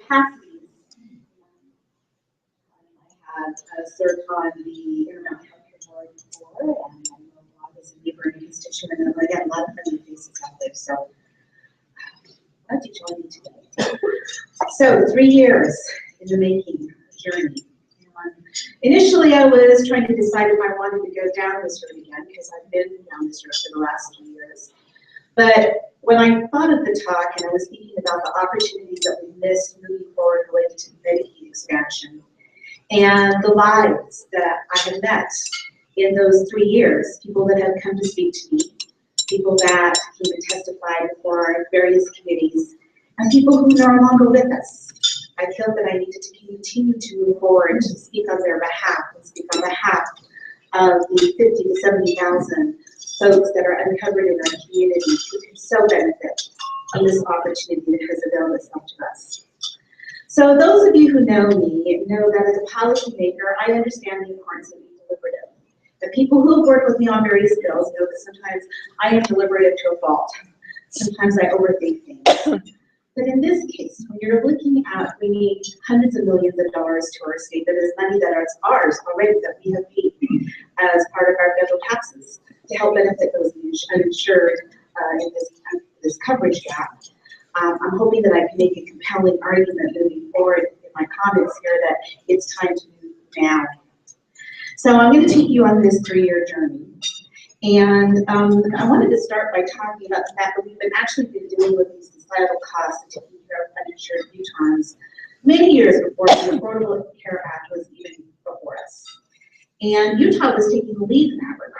capacities. I had served on the Intermountain Healthcare Board before, and I know a lot of this neighbor and constituent, and I get a lot of friendly faces out there. So, glad to join you today. So, 3 years in the making journey. Initially, I was trying to decide if I wanted to go down this road again, because I've been down this road for the last 2 years. But when I thought of the talk and I was thinking about the opportunities that we missed moving forward related to Medicaid expansion and the lives that I have met in those 3 years, people that have come to speak to me, people that came and testified before our various committees, and people who are no longer with us, I felt that I needed to continue to move forward to speak on their behalf and speak on behalf of the 50 to 70,000 folks that are uncovered in our community who can so benefit from this opportunity that has availed itself to us. So those of you who know me know that as a policymaker, I understand the importance of being deliberative. The people who have worked with me on various bills know that sometimes I am deliberative to a fault. Sometimes I overthink things. But in this case, when you're looking at bringing hundreds of millions of dollars to our state, that is money that is ours already that we have paid as part of our federal taxes to help benefit those uninsured in this coverage gap, I'm hoping that I can make a compelling argument moving forward in my comments here that it's time to move now. So I'm going to take you on this 3-year journey. And I wanted to start by talking about the fact that we've actually been dealing with these societal costs and taking care of uninsured Utahns many years before the Affordable Care Act was even before us. And Utah was taking the lead in that regard.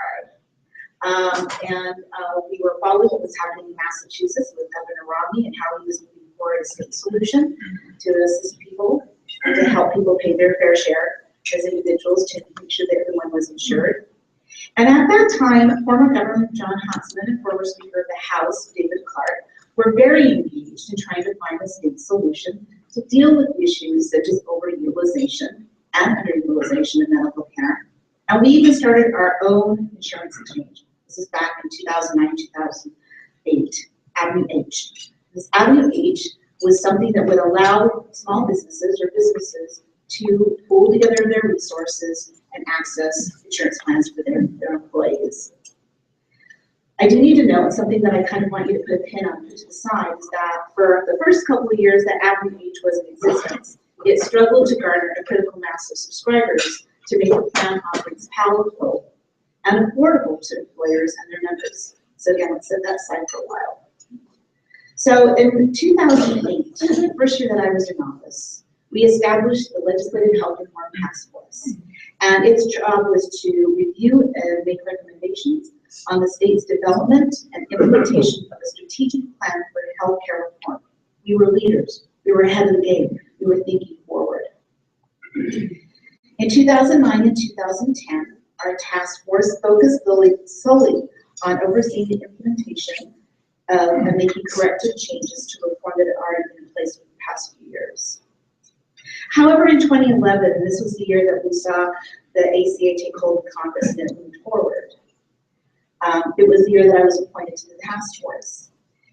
We were following what was happening in Massachusetts with Governor Romney and how he was moving forward a state solution to assist people and to help people pay their fair share as individuals to make sure that everyone was insured. And at that time, former Governor John Huntsman and former Speaker of the House, David Clark, were very engaged in trying to find a state solution to deal with issues such as overutilization and underutilization of medical care. And we even started our own insurance exchange. This is back in 2009, 2008, Avenue H. This Avenue H was something that would allow small businesses or businesses to pool together their resources and access insurance plans for their employees. I do need to note something that I kind of want you to put a pin on to the side is that for the first couple of years that Avenue H was in existence, it struggled to garner a critical mass of subscribers to make the plan offerings palatable and affordable to employers and their members. So again, let's set that aside for a while. So in 2008, the first year that I was in office, we established the Legislative Health Reform Task Force. And its job was to review and make recommendations on the state's development and implementation of a strategic plan for healthcare reform. We were leaders. We were ahead of the game. We were thinking forward. In 2009 and 2010, our task force focused solely on overseeing the implementation and making corrective changes to reform that had already been in place for the past few years. However, in 2011, and this was the year that we saw the ACA take hold of Congress and it moved forward. It was the year that I was appointed to the task force.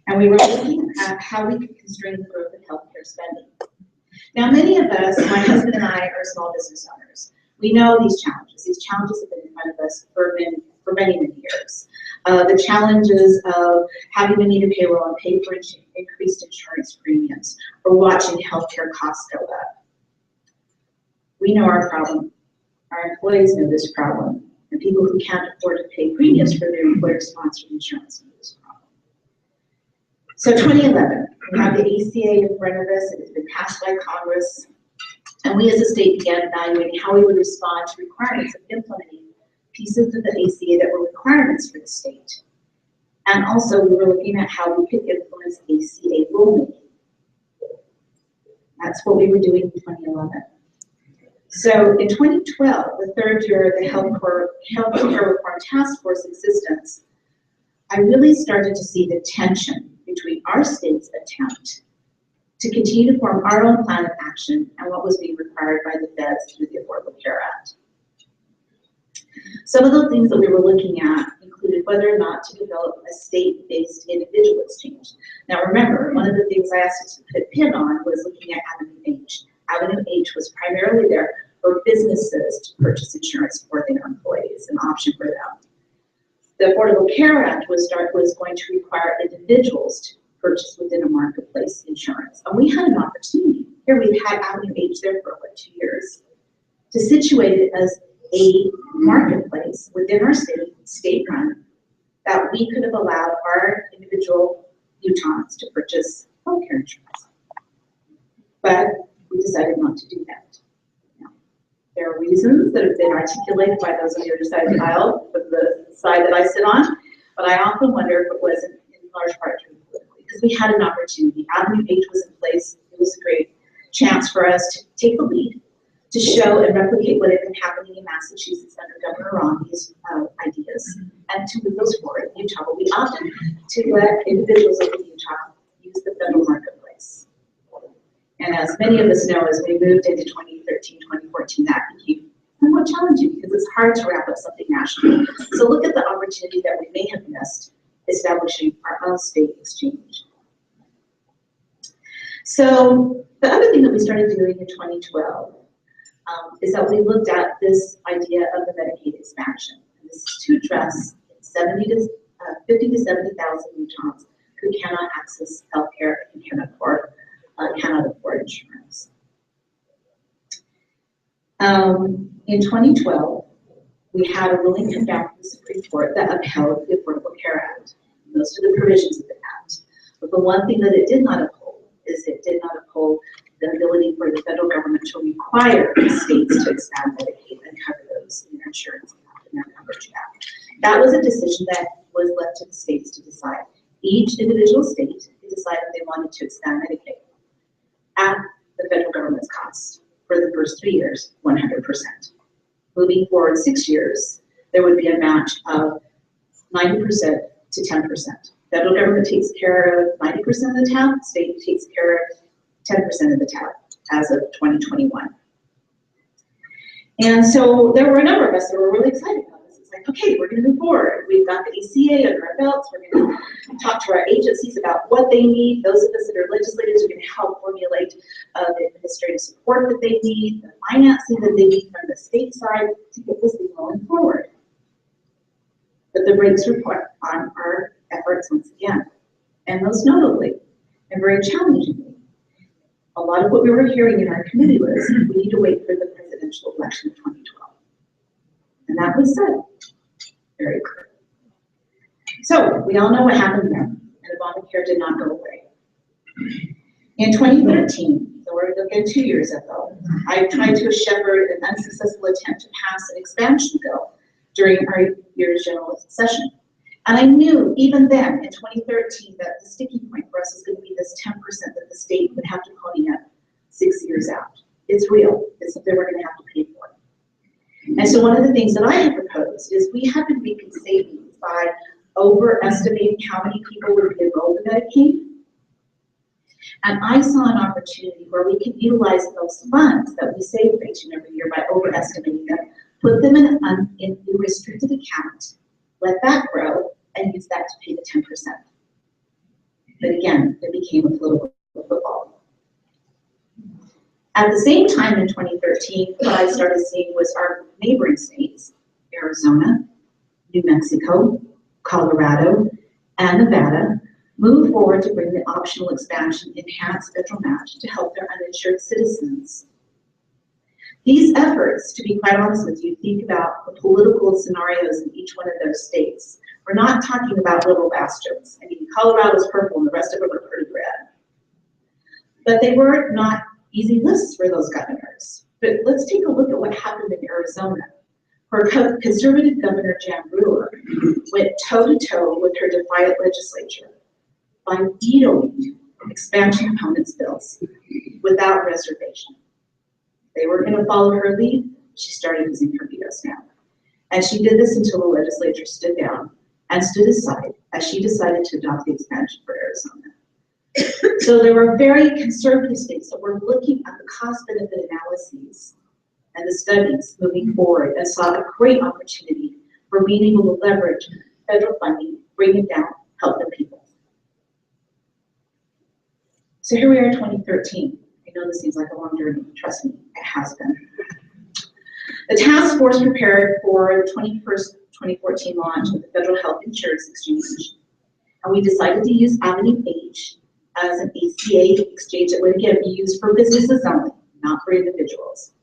And we were looking at how we could constrain the growth of healthcare spending. Now, many of us, my husband and I, are small business owners. We know these challenges. These challenges have been in front of us for many, many years. The challenges of having to meet a payroll and pay for increased insurance premiums, or watching healthcare costs go up. We know our problem. Our employees know this problem. And people who can't afford to pay premiums for their employer-sponsored insurance know this problem. So 2011, we have the ACA in front of us. It has been passed by Congress. And we as a state began evaluating how we would respond to requirements of implementing pieces of the ACA that were requirements for the state. And also we were looking at how we could influence ACA rulemaking. That's what we were doing in 2011. So in 2012, the third year of the Healthcare Reform Task Force existence, I really started to see the tension between our state's attempt to continue to form our own plan of action and what was being required by the feds through the Affordable Care Act. Some of the things that we were looking at included whether or not to develop a state-based individual exchange. Now remember, one of the things I asked us to put a pin on was looking at Avenue Avenue H was primarily there for businesses to purchase insurance for their employees, an option for them. The Affordable Care Act was going to require individuals to purchase within a marketplace insurance. And we had an opportunity. Here we've had Avenue H there for what, 2 years, to situate it as a marketplace within our state run, that we could have allowed our individual Utahns to purchase healthcare insurance. But we decided not to do that. Now, there are reasons that have been articulated by those on the other side of the aisle, from the side that I sit on, but I often wonder if it wasn't in large part driven politically, because we had an opportunity. Avenue H was in place. It was a great chance for us to take the lead, to show and replicate what had been happening in Massachusetts under Governor Romney's ideas, and to move those forward. Utah will be open to let individuals of Utah use the federal marketplace. And as many of us know, as we moved into 2013, 2014, that became somewhat challenging because it's hard to wrap up something national. So look at the opportunity that we may have missed establishing our own state exchange. So the other thing that we started doing in 2012 is that we looked at this idea of the Medicaid expansion. And this is to address 50 to 70,000 Utahns who cannot access health care and cannot afford insurance. In 2012, we had a ruling come down from the Supreme Court that upheld the Affordable Care Act, most of the provisions of the Act. But the one thing that it did not uphold is it did not uphold the ability for the federal government to require states to expand Medicaid and cover those in their insurance and their coverage gap. That was a decision that was left to the states to decide. Each individual state could decide if they wanted to expand Medicaid at the federal government's cost. For the first 3 years, 100%. Moving forward 6 years, there would be a match of 90% to 10%. Federal government takes care of 90% of the tab, state takes care of 10% of the tab as of 2021. And so there were a number of us that were really excited about this. It's like, okay, we're going to move forward. We've got the ACA under our belts. We're going to talk to our agencies about what they need. Those of us that are legislators are going to help formulate the administrative support that they need, the financing that they need from the state side to get this thing rolling forward. But the brakes were put on our efforts once again, and most notably, and very challengingly, a lot of what we were hearing in our committee was, we need to wait for the presidential election of 2012. And that was said very clearly. So we all know what happened there, and Obamacare did not go away. In 2013, so we're looking 2 years ago, I tried to shepherd an unsuccessful attempt to pass an expansion bill during our year's general session. And I knew even then, in 2013, that the sticking point for us is going to be this 10% that the state would have to pony up 6 years out. It's real. It's something we're going to have to pay for. And so one of the things that I had proposed is we have been reaping savings by overestimating how many people would be enrolled in Medicaid. And I saw an opportunity where we could utilize those funds that we save each and every year by overestimating them, put them in a restricted account, let that grow, and use that to pay the 10%. But again, it became a political football. At the same time in 2013, what I started seeing was our neighboring states, Arizona, New Mexico, Colorado, and Nevada, move forward to bring the optional expansion enhanced federal match to help their uninsured citizens. These efforts, to be quite honest with you, think about the political scenarios in each one of those states. We're not talking about little bastards. I mean, Colorado's purple and the rest of them are pretty red. But they were not easy lists for those governors. But let's take a look at what happened in Arizona, where conservative Governor Jan Brewer went toe-to-toe with her defiant legislature by vetoing expansion opponents' bills without reservation. They were going to follow her lead. She started using her veto stamp. And she did this until the legislature stood down and stood aside as she decided to adopt the expansion for Arizona. So there were very conservative states that were looking at the cost-benefit analyses and the studies moving forward and saw a great opportunity for being able to leverage federal funding, bring it down, help the people. So here we are in 2013. I know the this seems like a long journey. Trust me, it has been. The task force prepared for the 2014 launch of the Federal Health Insurance Exchange, and we decided to use Avenue H as an ACA exchange that would again be used for businesses only, not for individuals.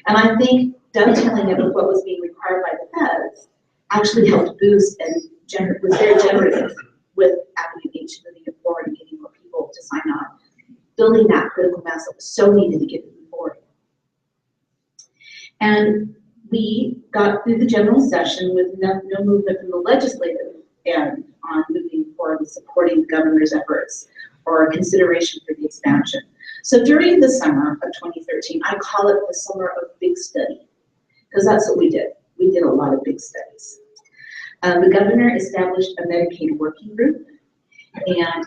And I think dovetailing it with what was being required by the feds actually helped boost and was very generative with Avenue H moving forward and getting more people to sign on, building that critical mass that was so needed to get moving forward. And we got through the general session with no movement from the legislative end on moving forward and supporting the governor's efforts or consideration for the expansion. So during the summer of 2013, I call it the summer of big study, because that's what we did. We did a lot of big studies. The governor established a Medicaid working group, and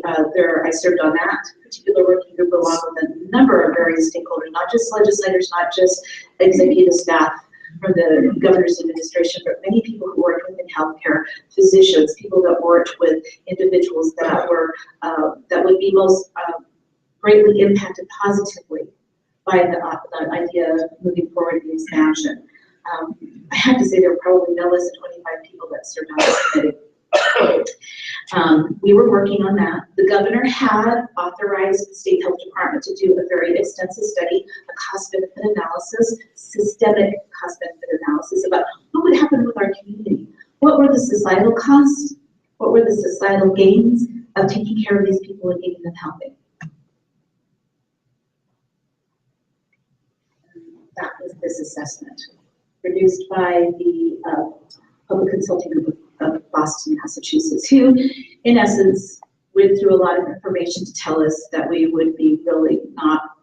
I served on that particular working group along with a number of various stakeholders, not just legislators, not just executive staff from the governor's administration, but many people who worked within healthcare, physicians, people that worked with individuals that were that would be most greatly impacted positively by the idea of moving forward the expansion. I have to say there were probably no less than 25 people that served on this committee. We were working on that. The governor had authorized the state health department to do a very extensive study, a cost-benefit analysis, systemic cost-benefit analysis about what would happen with our community. What were the societal costs? What were the societal gains of taking care of these people and getting them healthy? That was this assessment, produced by the Public Consulting Group of Boston, Massachusetts, who, in essence, went through a lot of information to tell us that we would be really not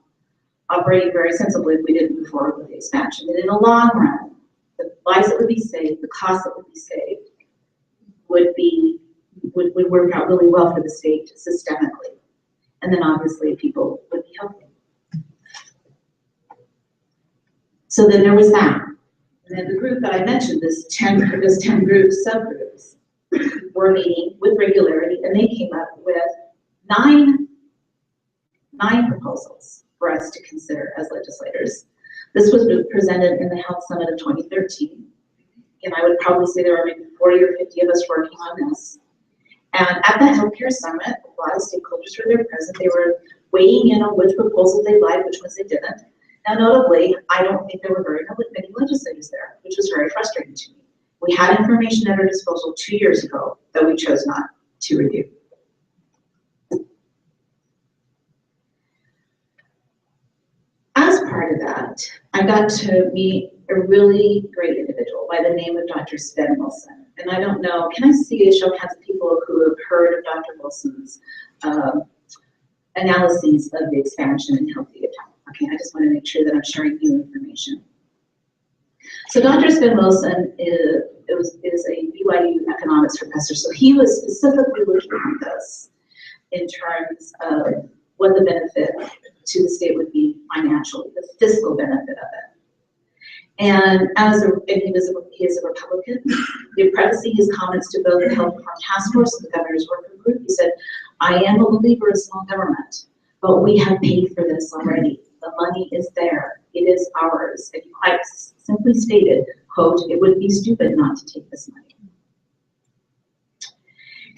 operating very sensibly if we didn't move forward with the expansion. And in the long run, the lives that would be saved, the costs that would be saved, would work out really well for the state systemically. And then obviously people would be healthy. So then there was that. And then the group that I mentioned, this 10 group subgroups, were meeting with regularity, and they came up with nine proposals for us to consider as legislators. This was presented in the Health Summit of 2013. And I would probably say there were maybe 40 or 50 of us working on this. And at the Healthcare Summit, a lot of stakeholders were there present. They were weighing in on which proposal they liked, which ones they didn't. Now, notably, I don't think there were very many legislators there, which was very frustrating to me. We had information at our disposal 2 years ago that we chose not to review. As part of that, I got to meet a really great individual by the name of Dr. Sven Wilson. And I don't know, can I see a show of hands of people who have heard of Dr. Wilson's analyses of the expansion in healthy adults? Okay, I just want to make sure that I'm sharing new information. So Dr. Sven Wilson is a BYU economics professor, so he was specifically looking at this in terms of what the benefit to the state would be financially, the fiscal benefit of it. And he is a Republican. In prefacing his comments to both the Health Reform Task Force and the Governor's Working Group, he said, "I am a believer in small government, but we have paid for this already. The money is there. It is ours." And he quite simply stated, quote, "It would be stupid not to take this money."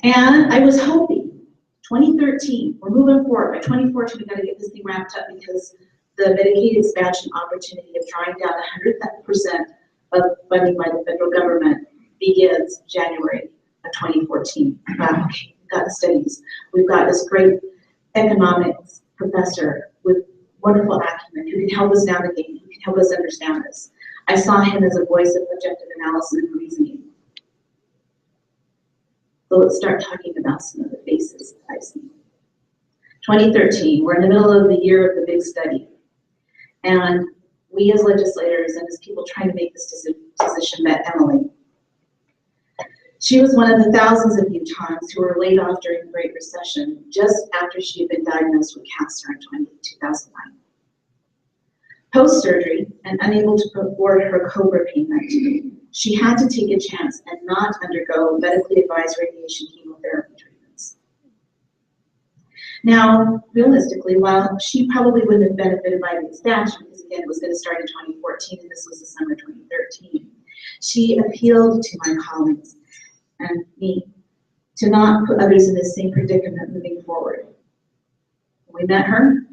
And I was hoping, 2013, we're moving forward. By 2014, we got to get this thing wrapped up because the Medicaid expansion opportunity of drawing down 100% of funding by the federal government begins January of 2014. We've got the studies. We've got this great economics professor with wonderful acumen who can help us navigate, who can help us understand this. I saw him as a voice of objective analysis and reasoning. So let's start talking about some of the faces that I've seen. 2013, we're in the middle of the year of the big study. And we as legislators and as people trying to make this decision met Emily. She was one of the thousands of Utahns who were laid off during the Great Recession just after she had been diagnosed with cancer in 2009. Post-surgery and unable to afford her COBRA payment, she had to take a chance and not undergo medically advised radiation chemotherapy treatments. Now, realistically, while she probably wouldn't have benefited by the expansion, because again, it was going to start in 2014 and this was the summer 2013, she appealed to my colleagues and me to not put others in the same predicament moving forward. When we met her,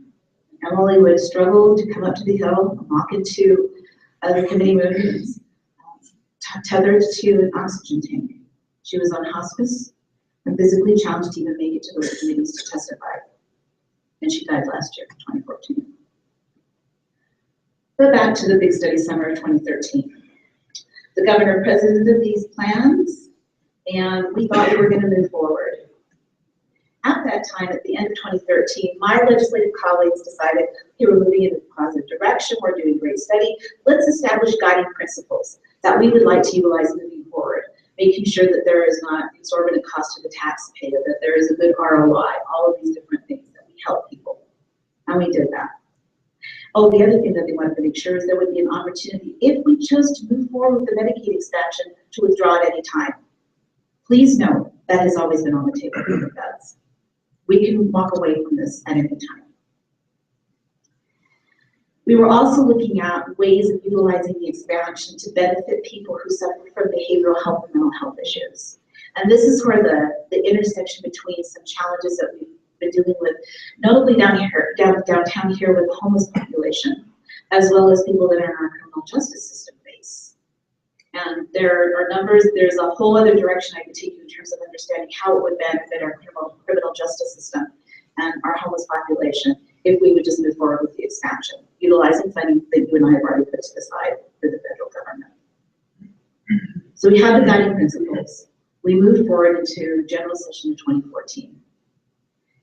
Emily would struggle to come up to the hill, walk into the committee rooms, tethered to an oxygen tank. She was on hospice and physically challenged to even make it to those committees to testify. And she died last year, 2014. But back to the big study summer of 2013. The governor presented these plans, and we thought we were going to move forward. At that time, at the end of 2013, my legislative colleagues decided, okay, we're moving in a positive direction, we're doing great study, let's establish guiding principles that we would like to utilize moving forward, making sure that there is not exorbitant cost to the taxpayer, that there is a good ROI, all of these different things that we help people. And we did that. Oh, the other thing that they wanted to make sure is there would be an opportunity, if we chose to move forward with the Medicaid expansion, to withdraw at any time. Please note, that has always been on the table for the feds. We can walk away from this at any time. We were also looking at ways of utilizing the expansion to benefit people who suffer from behavioral health and mental health issues. And this is where the intersection between some challenges that we've been dealing with, notably downtown here with the homeless population, as well as people that are in our criminal justice system face. And there are numbers, there's a whole other direction I could take you in terms of understanding how it would benefit our criminal justice system and our homeless population if we would just move forward with the expansion, utilizing funding that you and I have already put to the side for the federal government. So we have the guiding principles. We moved forward into general session in 2014.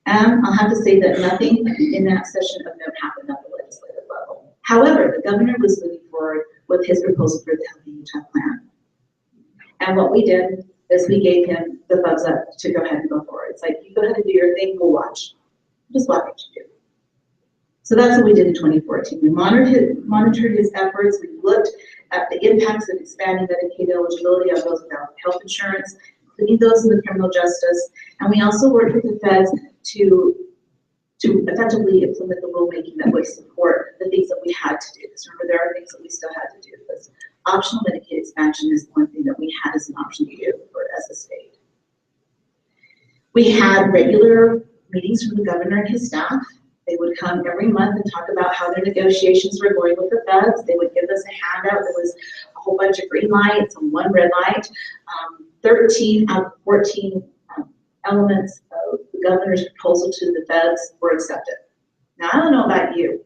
And I'll have to say that nothing in that session of note happened at the legislative level. However, the governor was moving forward with his proposal for the Healthy Utah Plan. And what we did is we gave him the thumbs up to go ahead and go forward. It's like, you go ahead and do your thing, we'll watch. Just watch what you do. So that's what we did in 2014. We monitored his efforts. We looked at the impacts of expanding Medicaid eligibility on those without health insurance, including those in the criminal justice. And we also worked with the feds to effectively implement the rulemaking that would support the things that we had to do. Because remember, there are things that we still had to do. Because optional Medicaid expansion is one thing that we had as an option to do as a state. We had regular meetings from the governor and his staff. They would come every month and talk about how their negotiations were going with the feds. They would give us a handout. There was a whole bunch of green lights and one red light. 13 out of 14 elements of the governor's proposal to the feds were accepted. Now, I don't know about you,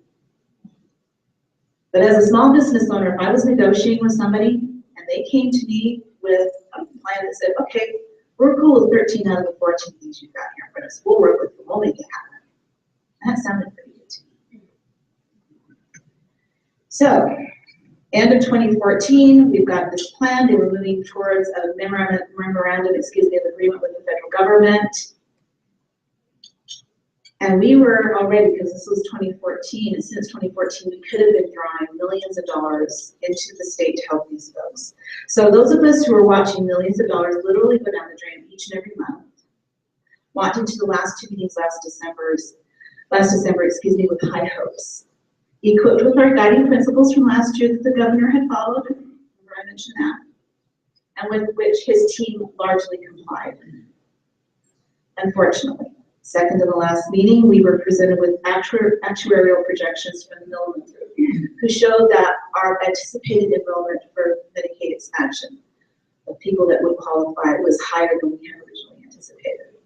but as a small business owner, if I was negotiating with somebody and they came to me with a plan that said, okay, we're cool with 13 out of the 14 things you've got here in front of us, we'll work with you, we'll make it happen. That sounded pretty good to me. So, end of 2014, we've got this plan. They were moving towards a memorandum of agreement with the federal government. And we were already, because this was 2014, and since 2014, we could have been drawing millions of dollars into the state to help these folks. So those of us who are watching millions of dollars literally go down the drain each and every month, walked into the last two meetings last December, with high hopes. Equipped with our guiding principles from last year that the governor had followed, remember I mentioned that, and with which his team largely complied. Unfortunately, second to the last meeting, we were presented with actuarial projections from the Milliman Group, who showed that our anticipated enrollment for Medicaid expansion of people that would qualify was higher than we had originally anticipated.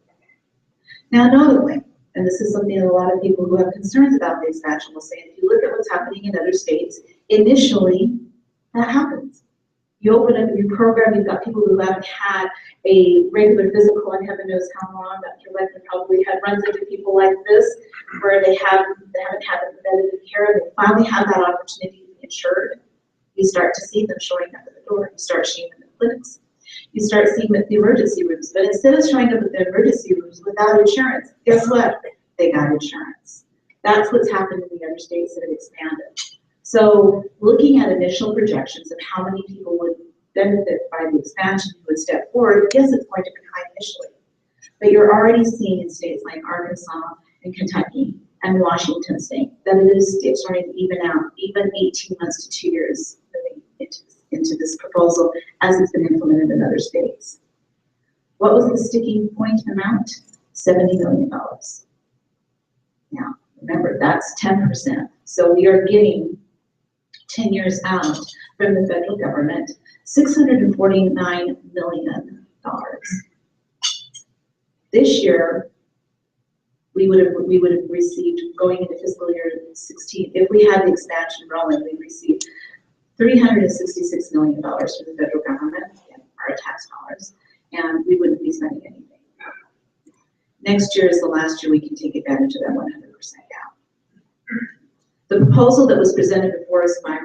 Now, notably, and this is something that a lot of people who have concerns about the expansion will say, if you look at what's happening in other states, initially, that happens. You open up your program, you've got people who haven't had a regular physical, and heaven knows how long, Dr. Leckman probably runs into people like this, where they haven't had the preventative care, they finally have that opportunity to be insured. You start to see them showing up at the door, you start seeing them in clinics. You start seeing them at the emergency rooms, but instead of showing up at the emergency rooms without insurance, guess what? They got insurance. That's what's happened in the other states that have expanded. So looking at initial projections of how many people would benefit by the expansion who would step forward, yes, it's going to be high initially. But you're already seeing in states like Arkansas and Kentucky and Washington State, that it is starting to even out, even 18 months to 2 years moving into this proposal as it's been implemented in other states. What was the sticking point amount? $70 million. Now, remember, that's 10%. So we are getting 10 years out from the federal government, $649 million. This year, we would have received, going into fiscal year 16, if we had the expansion rolling, we'd receive $366 million from the federal government, again, our tax dollars, and we wouldn't be spending anything. Next year is the last year we can take advantage of that 100% gap. The proposal that was presented before us by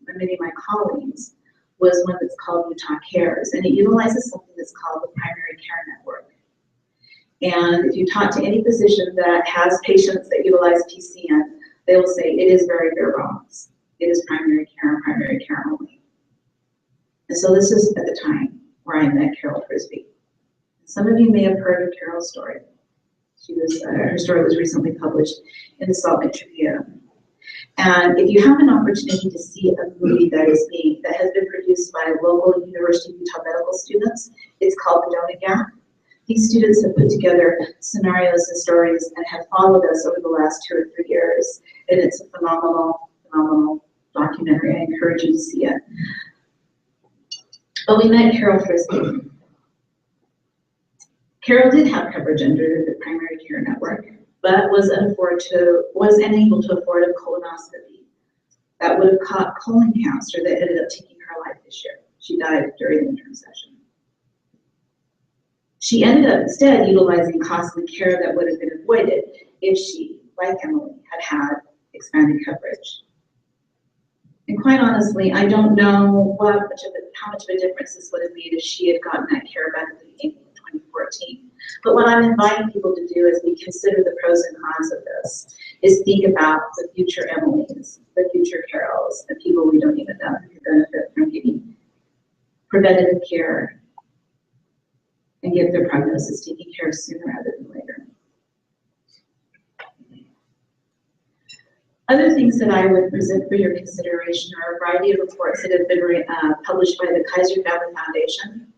many of my colleagues was one that's called Utah Cares, and it utilizes something that's called the Primary Care Network. And if you talk to any physician that has patients that utilize PCN, they will say it is very bare bones. It is primary care and primary care only. And so this is at the time where I met Carol Frisbee. Some of you may have heard of Carol's story. Her story was recently published in the Salt Lake Tribune. And if you have an opportunity to see a movie that has been produced by local University of Utah medical students, it's called The Donut Gap. These students have put together scenarios and stories and have followed us over the last 2 or 3 years. And it's a phenomenal, phenomenal documentary. I encourage you to see it. But we met Carol Frisbee. Carol did have coverage under the primary care network, but was unable to afford a colonoscopy that would have caught colon cancer that ended up taking her life this year. She died during the interim session. She ended up instead utilizing costly care that would have been avoided if she, like Emily, had expanded coverage. And quite honestly, I don't know how much of a difference this would have made if she had gotten that care back at the beginning of 2014. But what I'm inviting people to do as we consider the pros and cons of this is think about the future Emilys, the future Carols, the people we don't even know who can benefit from getting preventative care and get their prognosis taken care of sooner rather than later. Other things that I would present for your consideration are a variety of reports that have been published by the Kaiser Family Foundation,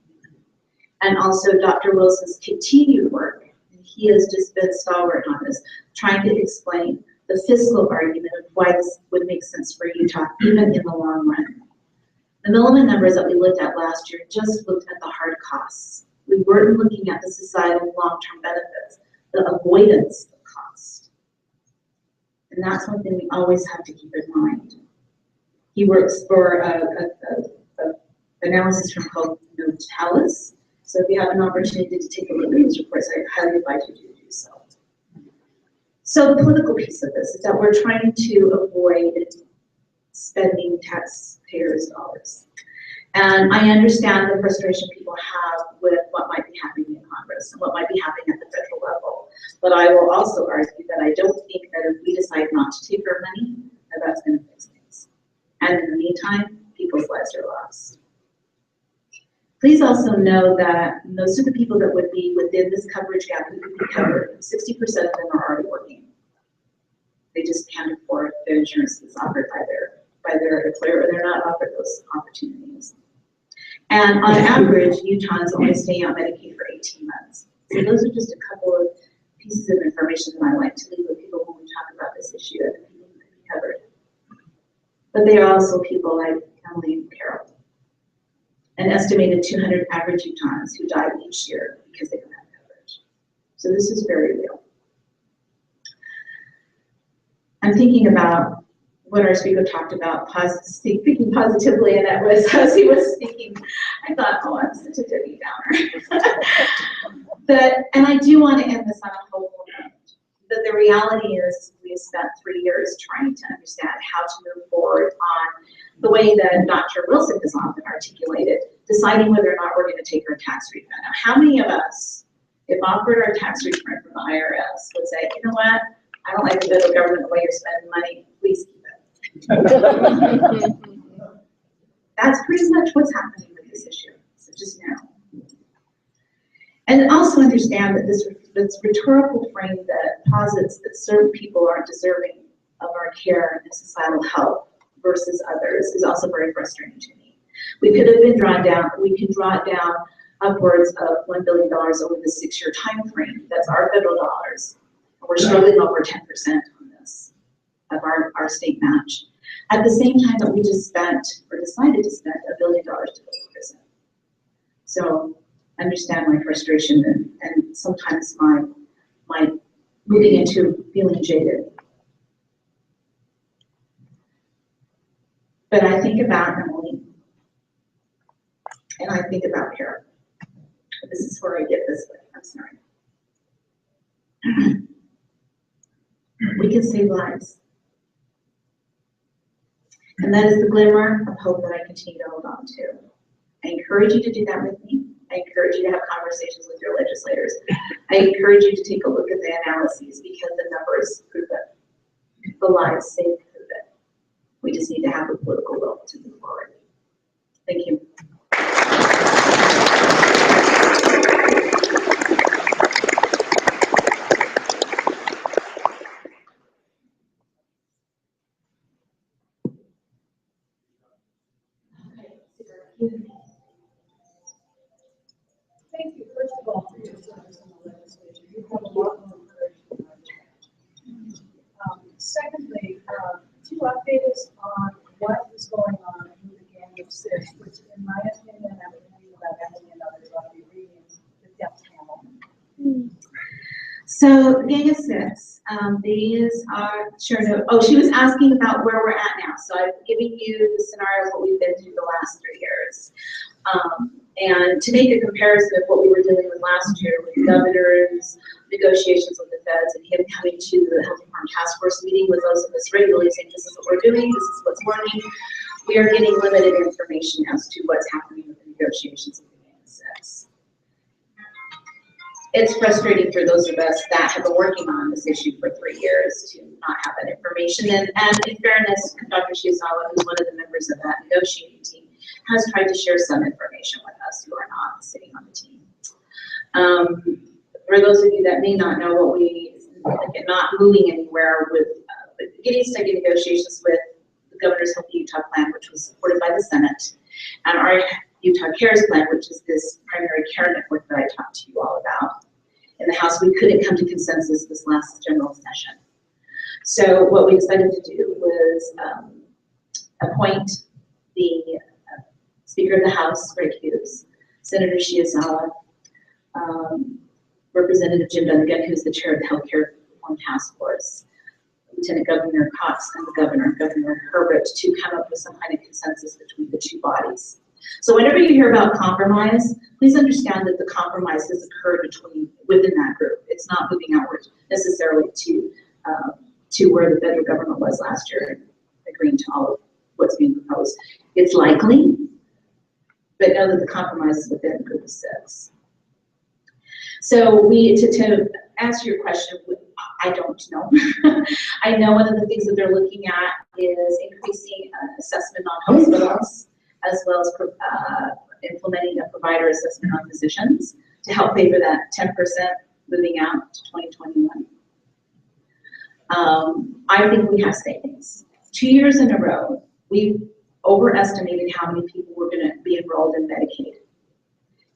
and also Dr. Wilson's continued work. And he has just been stalwart on this, trying to explain the fiscal argument of why this would make sense for Utah, even in the long run. The Milliman numbers that we looked at last year just looked at the hard costs. We weren't looking at the societal long-term benefits, the avoidance of cost. And that's one thing we always have to keep in mind. He works for an analysis firm called Chavez-Houck. So if you have an opportunity to take a look at these reports, I highly invite you to do so. So the political piece of this is that we're trying to avoid spending taxpayers' dollars. And I understand the frustration people have with what might be happening in Congress and what might be happening at the federal level. But I will also argue that I don't think that if we decide not to take our money, that that's going to fix things. And in the meantime, people's lives are lost. Please also know that most of the people that would be within this coverage gap who could be covered, 60% of them are already working. They just can't afford the insurance that's offered by their employer, or they're not offered those opportunities. And on average, Utahns only stay on Medicaid for 18 months. So those are just a couple of pieces of information that I like to leave with people when we talk about this issue of the people who can be covered. But they are also people like Emily and Carol. An estimated 200 average Utahns who die each year because they don't have coverage. So this is very real. I'm thinking about what our speaker talked about, speaking positively, and that was, as he was speaking, I thought, oh, I'm such a Debbie Downer. And I do want to end this on a hopeful note. That the reality is we have spent 3 years trying to understand how to move forward on the way that Dr. Wilson has often articulated, deciding whether or not we're going to take our tax refund. Now, how many of us, if offered our tax refund from the IRS, would say, you know what, I don't like the federal government, the way you're spending money, please keep it. That's pretty much what's happening with this issue, so just now. And also understand that this rhetorical frame that posits that certain people aren't deserving of our care and societal help versus others is also very frustrating to me. We could have been drawn down, we can draw it down upwards of $1 billion over the 6-year time frame. That's our federal dollars. We're struggling over 10% on this of our state match. At the same time that we just spent or decided to spend $1 billion to go to prison. So understand my frustration and sometimes my moving into feeling jaded. But I think about Emily, and I think about her. This is where I get this way. I'm sorry. We can save lives. And that is the glimmer of hope that I continue to hold on to. I encourage you to do that with me. I encourage you to have conversations with your legislators. I encourage you to take a look at the analyses because the numbers prove it. The lives saved prove it. We just need to have the political will to move forward. Thank you. Thank you, first of all, for your service in the legislature. You have a lot more encouragement. Secondly, to update us on what is going on in the Gang of Six, which in my opinion, I'm reading about Emily and others ought to be reading the death panel. So Gang of Six, these are, sure, no, oh, she was asking about where we're at now. So I've given you the scenario of what we've been through the last 3 years. And to make a comparison of what we were dealing with last year with the governor's negotiations with the feds and him coming to the Healthy Farm Task Force meeting with those of us regularly saying, this is what we're doing, this is what's working. We are getting limited information as to what's happening with the negotiations with the Gang of Six. It's frustrating for those of us that have been working on this issue for 3 years to not have that information. And in fairness, Dr. Chavez-Houck, who's one of the members of that negotiating team, has tried to share some information with us who are not sitting on the team. For those of you that may not know what we, not moving anywhere with getting stuck in negotiations with the Governor's Healthy Utah Plan, which was supported by the Senate, and our Utah Cares Plan, which is this primary care network that I talked to you all about. In the House, we couldn't come to consensus this last general session. So what we decided to do was appoint the Speaker of the House, Greg Hughes, Senator Chavez-Houck, Representative Jim Dunnigan, who's the chair of the Healthcare Reform Task Force, Lieutenant Governor Cox, and the Governor Herbert, to come up with some kind of consensus between the two bodies. So whenever you hear about compromise, please understand that the compromise has occurred within that group. It's not moving outward necessarily to where the federal government was last year, agreeing to all of what's being proposed. It's likely, but know that the compromise is within Group of Six. So to answer your question, I don't know. I know one of the things that they're looking at is increasing assessment on hospitals, as well as implementing a provider assessment on physicians to help pay for that 10% moving out to 2021. I think we have savings. 2 years in a row, we've overestimated how many people were going to be enrolled in Medicaid.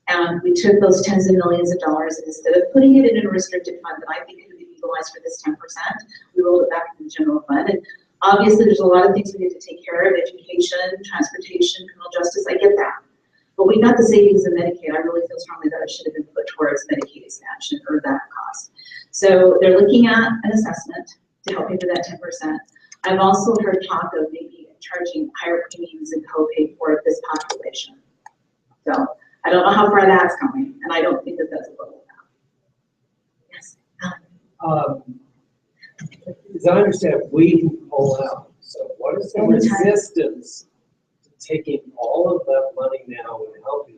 And we took those tens of millions of dollars, and instead of putting it in a restricted fund that I think could be utilized for this 10%, we rolled it back into the general fund. And obviously, there's a lot of things we need to take care of: education, transportation, criminal justice. I get that. But we got the savings in Medicaid. I really feel strongly that it should have been put towards Medicaid expansion or that cost. So they're looking at an assessment to help pay for that 10%. I've also heard talk of maybe charging higher premiums and copay for this population. So I don't know how far that's going, and I don't think that that's a little now. Yes. As I understand, we can pull out. So what is the resistance to taking all of that money now and helping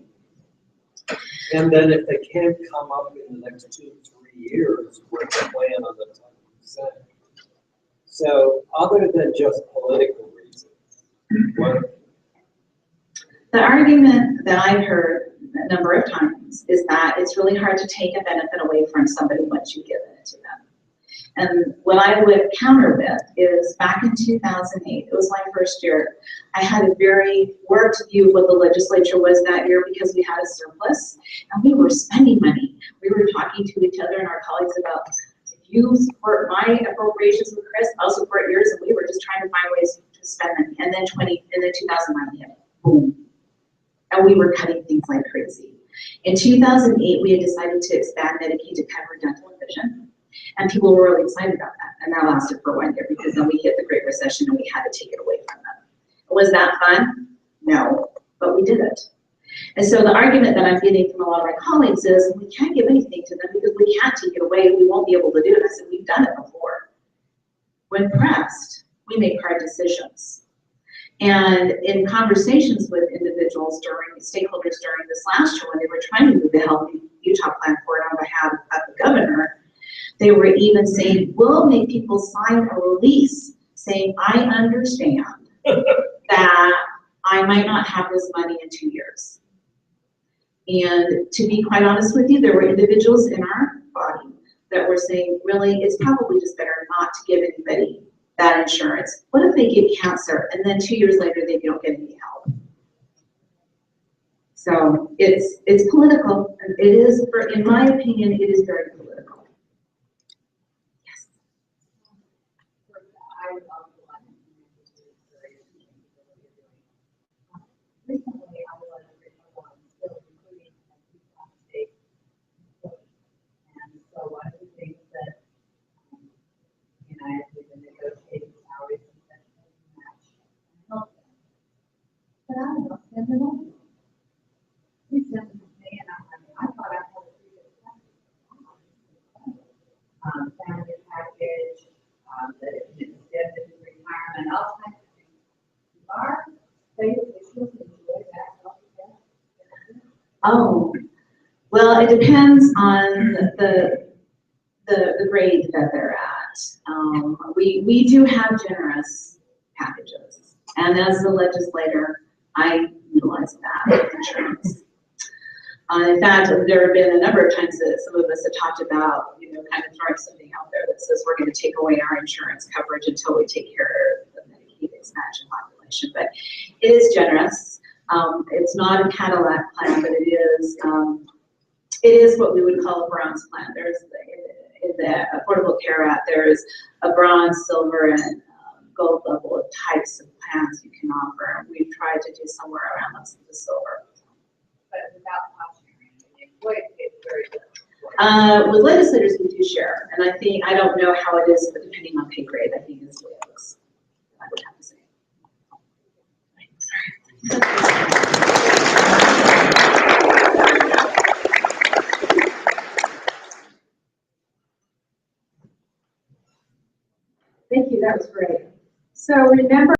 them? And then if they can't come up in the next 2 to 3 years with a plan on the 10%. So other than just political reasons, what? The argument that I've heard a number of times is that it's really hard to take a benefit away from somebody once you've given it to them. And what I would counter with is back in 2008, it was my first year, I had a very warped view of what the legislature was that year because we had a surplus and we were spending money. We were talking to each other and our colleagues about, if you support my appropriations with Chris, I'll support yours, and we were just trying to find ways to spend money. And then 2009 hit, boom. And we were cutting things like crazy. In 2008, we had decided to expand Medicaid to cover dental and vision. And people were really excited about that. And that lasted for 1 year because then we hit the Great Recession and we had to take it away from them. Was that fun? No, but we did it. And so the argument that I'm getting from a lot of my colleagues is we can't give anything to them because we can't take it away. We won't be able to do it. I said, we've done it before. When pressed, we make hard decisions. And in conversations with individuals stakeholders during this last year when they were trying to move the Healthy Utah Plan forward on behalf of the governor, they were even saying, we'll make people sign a release saying, I understand that I might not have this money in 2 years. And to be quite honest with you, there were individuals in our body that were saying, really, it's probably just better not to give anybody that insurance. What if they get cancer and then 2 years later they don't get any help? So it's political. It is, in my opinion, it is very political. Yes. Recently, I was still recruiting at Utah State, and so one of the things that we've been negotiating salaries and pensions match health. But I don't know, send it over. He sent it to me, and I thought I had a pretty good package. Family package, that it extended his retirement, all kinds of things. Our state officials enjoy that health care. Oh, well, it depends on the grade that they're at. We do have generous packages, and as the legislator, I utilize that insurance. In fact, there have been a number of times that some of us have talked about, kind of throwing something out there that says we're going to take away our insurance coverage until we take care of the Medicaid expansion population. But it is generous. It's not a Cadillac plan, but it is what we would call a bronze plan. There's in the Affordable Care Act, there's a bronze, silver, and gold level of types of plans you can offer. And we've tried to do somewhere around the silver. But without cost sharing, the employee pays very good. With legislators, we do share, and I don't know how it is, but depending on pay grade, I think is the way it looks. I would have to say. Thank you. That was great. So remember.